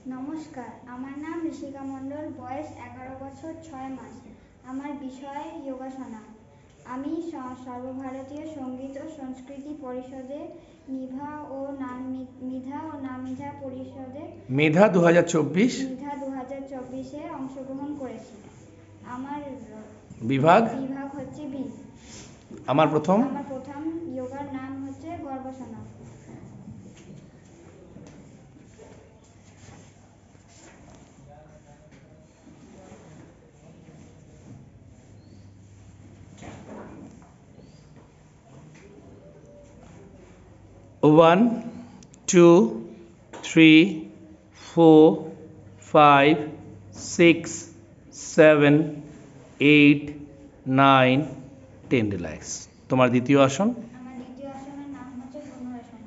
নমস্কার, আমার নাম ঋষিকা মণ্ডল, বয়স 11 বছর 6 মাস। আমার বিষয় যোগাসনা। আমি সর্বভারতীয় সঙ্গীত ও সংস্কৃতি পরিষদে মিধা ও নামিধা পরিষদে মেধা 2024 মিধা 2024-এ অংশগ্রহণ করেছি। আমার বিভাগ হচ্ছে বি। আমার প্রথম যোগার নাম হচ্ছে গর্ভাসনা। One, two, three, four, five, six, 7, 8, 9, 10 relax. তোমার দ্বিতীয় আসন? আমার দ্বিতীয় আসনের নাম হচ্ছে ধনুরাসন।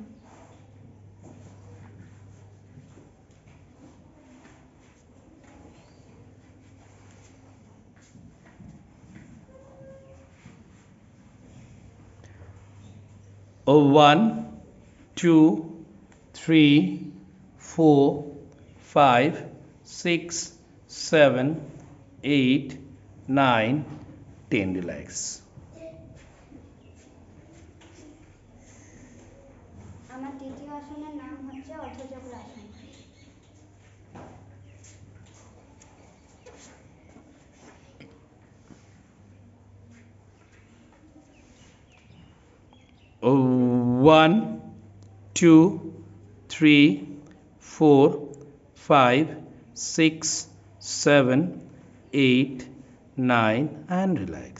One, two, three, four, five, six, 7, 8, 9, 10 relax. আমার তৃতীয় আসনের নাম হচ্ছে অর্ধচক্রাসন। One, two, three, four, five, 6, 7, 8, 9 and relax.